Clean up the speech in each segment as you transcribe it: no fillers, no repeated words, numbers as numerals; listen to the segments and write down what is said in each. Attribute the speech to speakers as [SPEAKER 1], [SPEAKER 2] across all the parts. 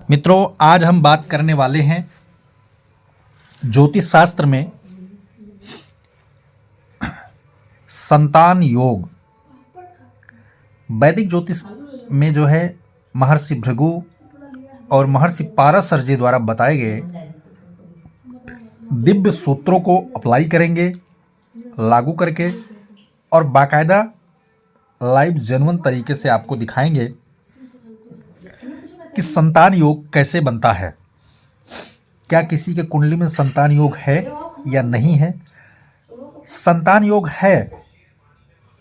[SPEAKER 1] मित्रों, आज हम बात करने वाले हैं ज्योतिष शास्त्र में संतान योग। वैदिक ज्योतिष में जो है महर्षि भृगु और महर्षि पाराशर जी द्वारा बताए गए दिव्य सूत्रों को अप्लाई करेंगे, लागू करके, और बाकायदा लाइव जेन्युइन तरीके से आपको दिखाएंगे कि संतान योग कैसे बनता है। क्या किसी के कुंडली में संतान योग है या नहीं है? संतान योग है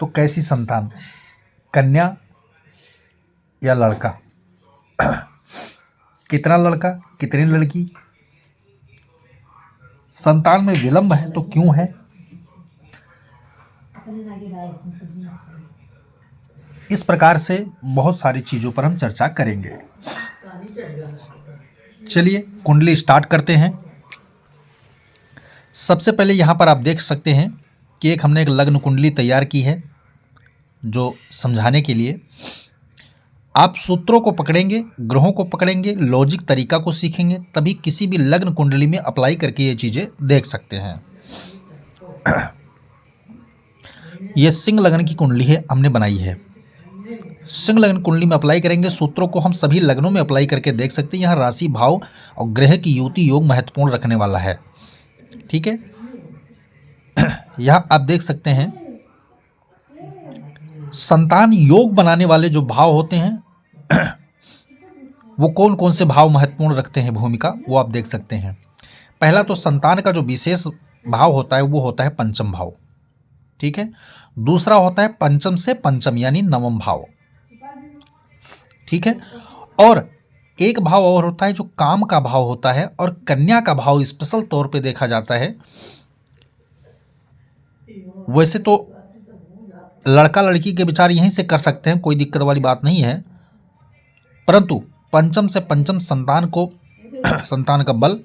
[SPEAKER 1] तो कैसी संतान, कन्या या लड़का? कितना लड़का, कितनी लड़की? संतान में विलंब है तो क्यों है? इस प्रकार से बहुत सारी चीजों पर हम चर्चा करेंगे। चलिए कुंडली स्टार्ट करते हैं। सबसे पहले यहाँ पर आप देख सकते हैं कि हमने एक लग्न कुंडली तैयार की है, जो समझाने के लिए आप सूत्रों को पकड़ेंगे, ग्रहों को पकड़ेंगे, लॉजिक तरीका को सीखेंगे, तभी किसी भी लग्न कुंडली में अप्लाई करके ये चीज़ें देख सकते हैं। ये सिंह लग्न की कुंडली है, हमने बनाई है। सिंह लग्न कुंडली में अप्लाई करेंगे, सूत्रों को हम सभी लग्नों में अप्लाई करके देख सकते हैं। यहाँ राशि, भाव और ग्रह की युति योग महत्वपूर्ण रखने वाला है। ठीक है, यहाँ आप देख सकते हैं संतान योग बनाने वाले जो भाव होते हैं वो कौन कौन से भाव महत्वपूर्ण रखते हैं भूमिका, वो आप देख सकते हैं। पहला तो संतान का जो विशेष भाव होता है वो होता है पंचम भाव। ठीक है, दूसरा होता है पंचम से पंचम यानी नवम भाव। ठीक है, और एक भाव और होता है जो काम का भाव होता है, और कन्या का भाव स्पेशल तौर पे देखा जाता है। वैसे तो लड़का लड़की के विचार यहीं से कर सकते हैं, कोई दिक्कत वाली बात नहीं है, परंतु पंचम से पंचम संतान को संतान का बल,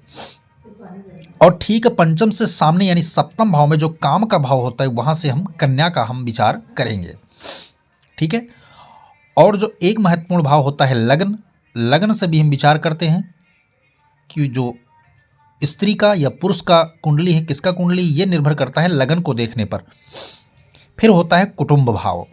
[SPEAKER 1] और ठीक पंचम से सामने यानी सप्तम भाव में जो काम का भाव होता है वहां से हम कन्या का हम विचार करेंगे। ठीक है, और जो एक महत्वपूर्ण भाव होता है लगन, लगन से भी हम विचार करते हैं कि जो स्त्री का या पुरुष का कुंडली है, किसका कुंडली, ये निर्भर करता है लगन को देखने पर। फिर होता है कुटुंब भाव।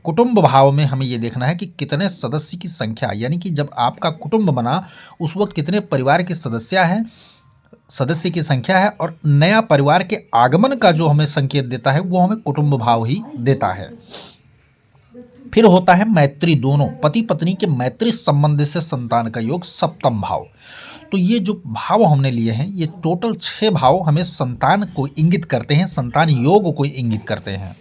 [SPEAKER 1] कुटुंब भाव में हमें ये देखना है कि कितने सदस्य की संख्या, यानी कि जब आपका कुटुंब बना उस वक्त कितने परिवार के सदस्य की संख्या है, और नया परिवार के आगमन का जो हमें संकेत देता है वो हमें कुटुंब भाव ही देता है। फिर होता है मैत्री, दोनों पति पत्नी के मैत्री संबंध से संतान का योग, सप्तम भाव। तो ये जो भाव हमने लिए हैं, ये टोटल 6 भाव हमें संतान को इंगित करते हैं, संतान योग को इंगित करते हैं।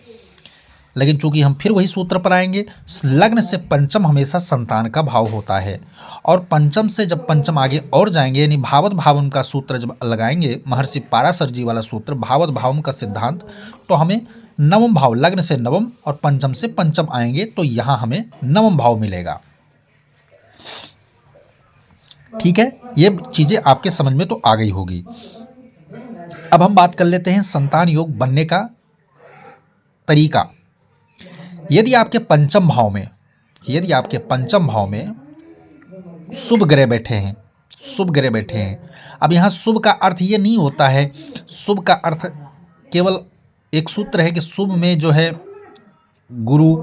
[SPEAKER 1] लेकिन चूंकि हम फिर वही सूत्र पर आएंगे, लग्न से पंचम हमेशा संतान का भाव होता है, और पंचम से जब पंचम आगे और जाएंगे यानी भावत भावन का सूत्र जब लगाएंगे, महर्षि पाराशर जी वाला सूत्र, भावत भावन का सिद्धांत, तो हमें नवम भाव, लग्न से नवम और पंचम से पंचम आएंगे तो यहां हमें नवम भाव मिलेगा। ठीक है, ये चीजें आपके समझ में तो आ गई होगी। अब हम बात कर लेते हैं संतान योग बनने का तरीका। यदि आपके पंचम भाव में शुभ ग्रह बैठे हैं, अब यहाँ शुभ का अर्थ ये नहीं होता है, शुभ का अर्थ केवल एक सूत्र है कि शुभ में जो है गुरु,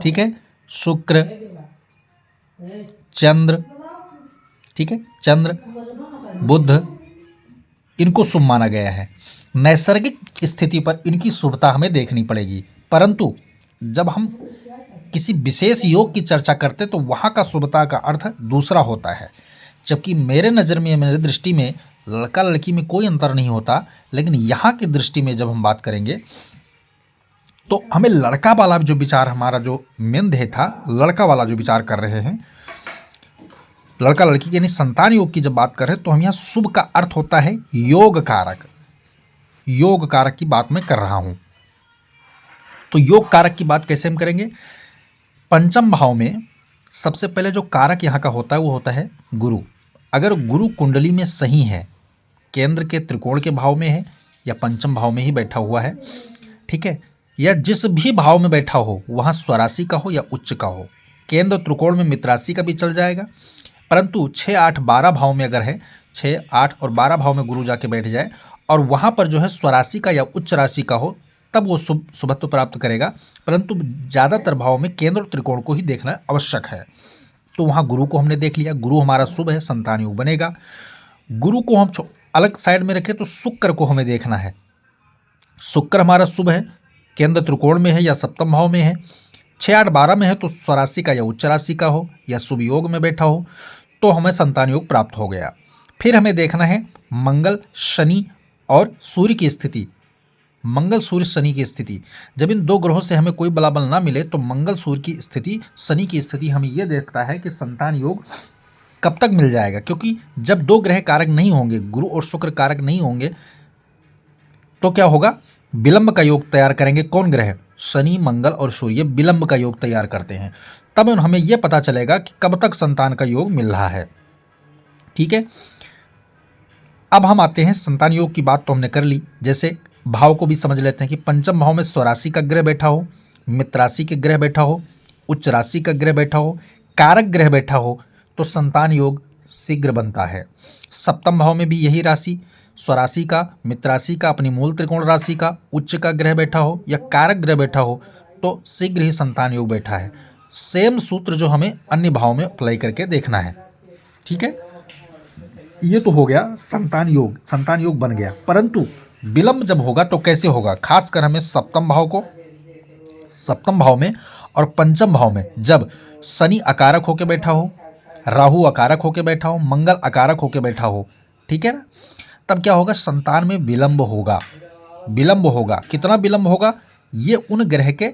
[SPEAKER 1] ठीक है, शुक्र, चंद्र, ठीक है, चंद्र, बुध, इनको शुभ माना गया है। नैसर्गिक स्थिति पर इनकी शुभता हमें देखनी पड़ेगी, परंतु जब हम किसी विशेष योग की चर्चा करते तो वहाँ का शुभता का अर्थ दूसरा होता है। जबकि मेरे नज़र में, मेरे दृष्टि में लड़का लड़की में कोई अंतर नहीं होता, लेकिन यहाँ की दृष्टि में जब हम बात करेंगे तो हमें लड़का वाला जो विचार, हमारा जो मेन ध्येय था, लड़का वाला जो विचार कर रहे हैं, लड़का लड़की यानी संतान योग की जब बात कर रहे हैं तो हम यहाँ शुभ का अर्थ होता है योग कारक की बात मैं कर रहा हूँ। तो योग कारक की बात कैसे हम करेंगे? पंचम भाव में सबसे पहले जो कारक यहाँ का होता है वो होता है गुरु। अगर गुरु कुंडली में सही है, केंद्र के त्रिकोण के भाव में है या पंचम भाव में ही बैठा हुआ है, ठीक है, या जिस भी भाव में बैठा हो, वहाँ स्वराशि का हो या उच्च का हो, केंद्र त्रिकोण में मित्राशि का भी चल जाएगा, परंतु 6, 8, 12 भाव में अगर है, 6, 8 और 12 भाव में गुरु जाके बैठ जाए और वहाँ पर जो है स्वराशि का या उच्च राशि का हो, तब वो शुभत्व प्राप्त करेगा। परंतु ज़्यादातर भाव में केंद्र त्रिकोण को ही देखना आवश्यक है। तो वहाँ गुरु को हमने देख लिया, गुरु हमारा शुभ है, संतान योग बनेगा। गुरु को हम अलग साइड में रखें तो शुक्र को हमें देखना है। शुक्र हमारा शुभ है, केंद्र त्रिकोण में है या सप्तम भाव में है, 6, 8, 12 में है तो स्वराशि का या उच्च राशि का हो या शुभ योग में बैठा हो, तो हमें संतान योग प्राप्त हो गया। फिर हमें देखना है मंगल, शनि और सूर्य की स्थिति। मंगल, सूर्य, शनि की स्थिति, जब इन दो ग्रहों से हमें कोई बलाबल ना मिले तो मंगल, सूर्य की स्थिति, शनि की स्थिति हमें यह देखता है कि संतान योग कब तक मिल जाएगा। क्योंकि जब दो ग्रह कारक नहीं होंगे, गुरु और शुक्र कारक नहीं होंगे, तो क्या होगा, विलंब का योग तैयार करेंगे। कौन ग्रह? शनि, मंगल और सूर्य विलंब का योग तैयार करते हैं। तब हमें यह पता चलेगा कि कब तक संतान का योग मिल रहा है। ठीक है, अब हम आते हैं संतान योग की बात तो हमने कर ली। जैसे भाव को भी समझ लेते हैं कि पंचम भाव में स्वराशि का ग्रह बैठा हो, मित्र राशि के ग्रह बैठा हो, उच्च राशि का ग्रह बैठा हो, कारक ग्रह बैठा हो, तो संतान योग शीघ्र बनता है। सप्तम भाव में भी यही राशि, स्वराशि का, मित्र राशि का, अपनी मूल त्रिकोण राशि का उच्च का ग्रह बैठा हो या कारक ग्रह बैठा हो, तो शीघ्र ही संतान योग बैठा है। सेम सूत्र जो हमें अन्य भाव में अप्लाई करके देखना है। ठीक है, ये तो हो गया संतान योग, संतान योग बन गया। परंतु विलंब जब होगा तो कैसे होगा? खासकर हमें सप्तम भाव में और पंचम भाव में जब शनि अकारक होकर बैठा हो, राहु अकारक होकर बैठा हो, मंगल अकारक होकर बैठा हो, ठीक है ना, तब क्या होगा, संतान में विलंब होगा। विलंब होगा, कितना विलंब होगा, ये उन ग्रह के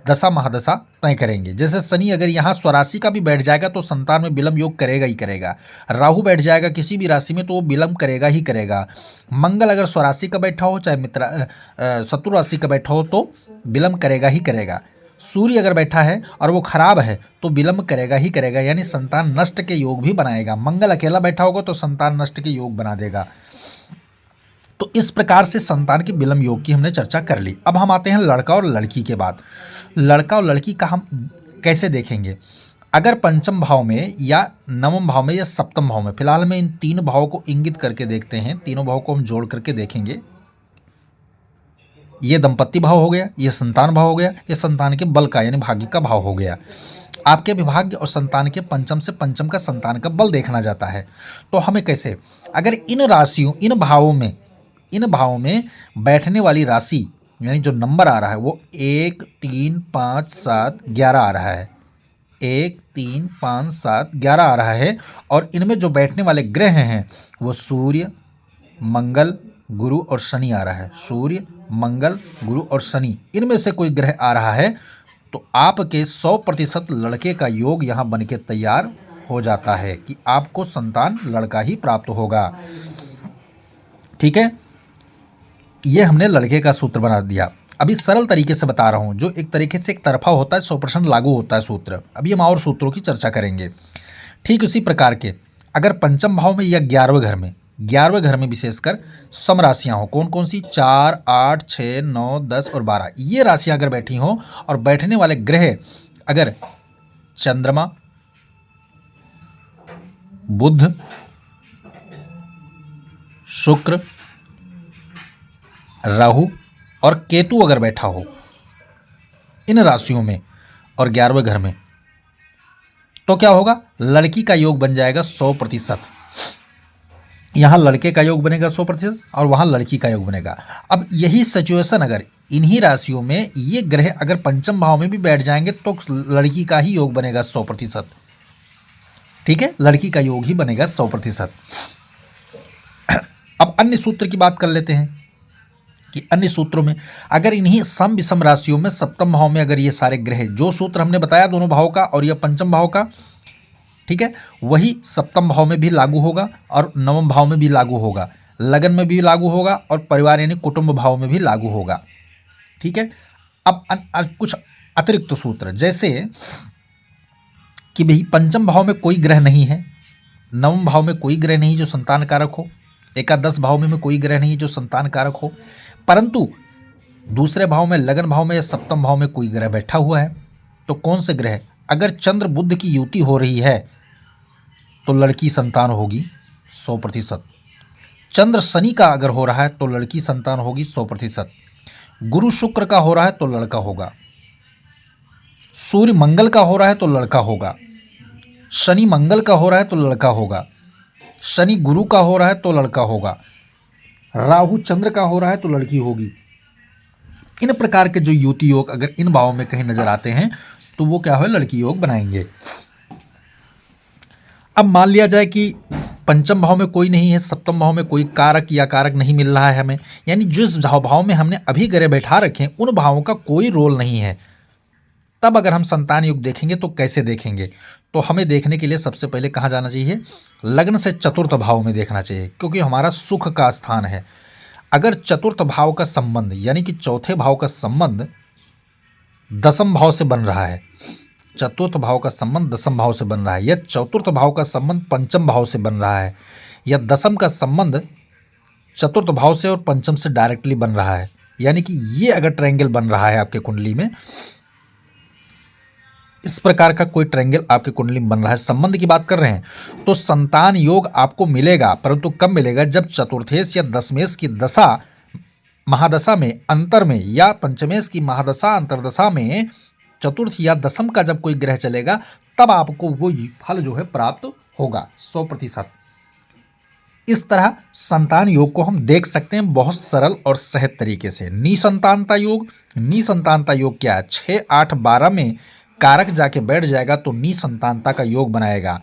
[SPEAKER 1] दशा महादशा तय करेंगे। जैसे शनि अगर यहाँ स्वराशि का भी बैठ जाएगा तो संतान में विलंब योग करेगा ही करेगा। राहु बैठ जाएगा किसी भी राशि में तो वो विलंब करेगा ही करेगा। मंगल अगर स्वराशि का बैठा हो, चाहे शत्रु राशि का बैठा हो, तो विलंब करेगा ही करेगा। सूर्य अगर बैठा है और वो खराब है तो विलंब करेगा ही करेगा, यानी संतान नष्ट के योग भी बनाएगा। मंगल अकेला बैठा होगा तो संतान नष्ट के योग बना देगा। तो इस प्रकार से संतान के विलंब योग की हमने चर्चा कर ली। अब हम आते हैं लड़का और लड़की के बाद। लड़का और लड़की का हम कैसे देखेंगे? अगर पंचम भाव में या नवम भाव में या सप्तम भाव में, फिलहाल में इन तीन भावों को इंगित करके देखते हैं, तीनों भाव को हम जोड़ करके देखेंगे। ये दंपत्ति भाव हो गया, ये संतान भाव हो गया, ये संतान के बल का यानी भाग्य का भाव हो गया। आपके विभाग्य और संतान के पंचम से पंचम का संतान का बल देखना जाता है। तो हमें कैसे, अगर इन राशियों, इन भावों में बैठने वाली राशि यानी जो नंबर आ रहा है वो 1, 3, 5, 7, 11 आ रहा है, 1, 3, 5, 7, 11 आ रहा है, और इनमें जो बैठने वाले ग्रह हैं वो सूर्य, मंगल, गुरु और शनि आ रहा है। सूर्य, मंगल, गुरु और शनि, इनमें से कोई ग्रह आ रहा है तो आपके 100% लड़के का योग यहाँ बन के तैयार हो जाता है कि आपको संतान लड़का ही प्राप्त होगा। ठीक है, ये हमने लड़के का सूत्र बना दिया। अभी सरल तरीके से बता रहा हूँ, जो एक तरीके से एक तरफा होता है, 100% लागू होता है सूत्र। अभी हम और सूत्रों की चर्चा करेंगे। ठीक उसी प्रकार के अगर पंचम भाव में या 11वें घर में विशेषकर सम राशियाँ हो, कौन कौन सी, 4, 8, 6, 9, 10 और 12, ये राशियाँ अगर बैठी हों और बैठने वाले ग्रह अगर चंद्रमा, बुध, शुक्र, राहु और केतु अगर बैठा हो इन राशियों में और 11वें घर में, तो क्या होगा, लड़की का योग बन जाएगा 100%। यहाँ लड़के का योग बनेगा 100% और वहाँ लड़की का योग बनेगा। अब यही सिचुएशन अगर इन्हीं राशियों में ये ग्रह अगर पंचम भाव में भी बैठ जाएंगे तो लड़की का ही योग बनेगा 100%। ठीक है, लड़की का योग ही बनेगा 100%। अब अन्य सूत्र की बात कर लेते हैं कि अन्य सूत्रों में अगर इन्हीं सम विषम राशियों में सप्तम भाव में अगर ये सारे ग्रह, जो सूत्र हमने बताया दोनों भाव का और यह पंचम भाव का, ठीक है, वही सप्तम भाव में भी लागू होगा और नवम भाव में भी लागू होगा, लगन में भी लागू होगा और परिवार यानी कुटुंब भाव में भी लागू होगा। ठीक है, अब कुछ अतिरिक्त सूत्र, जैसे कि भाई पंचम भाव में कोई ग्रह नहीं है, नवम भाव में कोई ग्रह नहीं जो संतान कारक हो, एकादश भाव में कोई ग्रह नहीं जो संतान कारक हो, परंतु दूसरे भाव में, लगन भाव में या सप्तम भाव में कोई ग्रह बैठा हुआ है। तो कौन से ग्रह? अगर चंद्र बुध की युति हो रही है तो लड़की संतान होगी 100%। चंद्र शनि का अगर हो रहा है तो लड़की संतान होगी 100%। गुरु शुक्र का हो रहा है तो लड़का होगा। सूर्य मंगल का हो रहा है तो लड़का होगा। शनि मंगल का हो रहा है तो लड़का होगा। शनि गुरु का हो रहा है तो लड़का होगा। राहु चंद्र का हो रहा है तो लड़की होगी। इन प्रकार के जो युति योग अगर इन भावों में कहीं नजर आते हैं तो वो क्या है, लड़की योग बनाएंगे। अब मान लिया जाए कि पंचम भाव में कोई नहीं है, सप्तम भाव में कोई कारक या कारक नहीं मिल रहा है हमें, यानी जिस भाव में हमने अभी ग्रह बैठा रखे हैं उन भावों का कोई रोल नहीं है, तब अगर हम संतान योग देखेंगे तो कैसे देखेंगे? तो हमें देखने के लिए सबसे पहले कहाँ जाना चाहिए? लग्न से चतुर्थ भाव में देखना चाहिए, क्योंकि हमारा सुख का स्थान है। अगर चतुर्थ भाव का संबंध यानी कि चौथे भाव का संबंध दसम भाव से बन रहा है, चतुर्थ भाव का संबंध दसम भाव से बन रहा है, या चतुर्थ भाव का संबंध पंचम भाव से बन रहा है, या दसम का संबंध चतुर्थ भाव से और पंचम से डायरेक्टली बन रहा है, यानी कि ये अगर ट्रायंगल बन रहा है आपके कुंडली में, इस प्रकार का कोई ट्रायंगल आपकी कुंडली में बन रहा है, संबंध की बात कर रहे हैं, तो संतान योग आपको मिलेगा। परंतु कब मिलेगा? जब चतुर्थेश या दशमेश की दशा महादशा में अंतर में, या पंचमेश की महादशा अंतरदशा में चतुर्थ या दशम का जब कोई ग्रह चलेगा, तब आपको वो फल जो है प्राप्त होगा 100%। इस तरह संतान योग को हम देख सकते हैं बहुत सरल और सहज तरीके से। निसंतानता योग, निसंतानता योग क्या है? 6, 8, 12 में कारक जाके बैठ जाएगा तो निसंतानता का योग बनाएगा।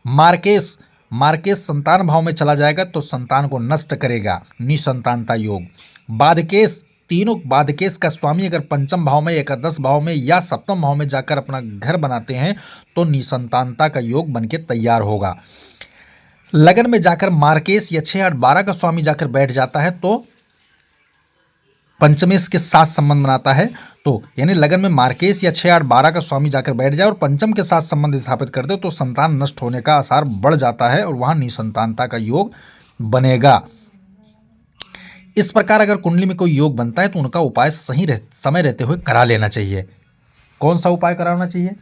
[SPEAKER 1] मार्केश, मार्केश संतान भाव में चला जाएगा तो संतान को नष्ट करेगा, निसंतानता योग। बाधकेश, तीनों बाधकेश का स्वामी अगर पंचम भाव में, एकादश भाव में या सप्तम भाव में जाकर अपना घर बनाते हैं तो निसंतानता का योग बनके तैयार होगा। लगन में जाकर मार्केश या 6, 8, 12 का स्वामी जाकर बैठ जाता है तो पंचमेश के साथ संबंध बनाता है, तो यानी लगन में मार्केश या 6, 8, 12 का स्वामी जाकर बैठ जाए और पंचम के साथ संबंध स्थापित कर दे तो संतान नष्ट होने का आसार बढ़ जाता है और वहां निसंतानता का योग बनेगा। इस प्रकार अगर कुंडली में कोई योग बनता है तो उनका उपाय सही समय रहते हुए करा लेना चाहिए। कौन सा उपाय कराना चाहिए?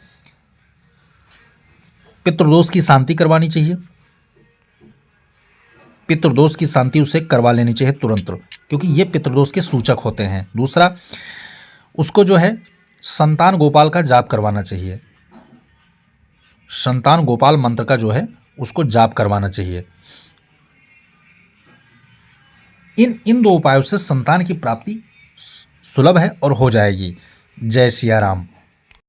[SPEAKER 1] पितृदोष की शांति करवानी चाहिए, पितृदोष की शांति उसे करवा लेनी चाहिए तुरंत, क्योंकि ये पितृदोष के सूचक होते हैं। दूसरा, उसको जो है संतान गोपाल का जाप करवाना चाहिए, संतान गोपाल मंत्र का जो है उसको जाप करवाना चाहिए। इन दो उपायों से संतान की प्राप्ति सुलभ है और हो जाएगी। जय सिया राम।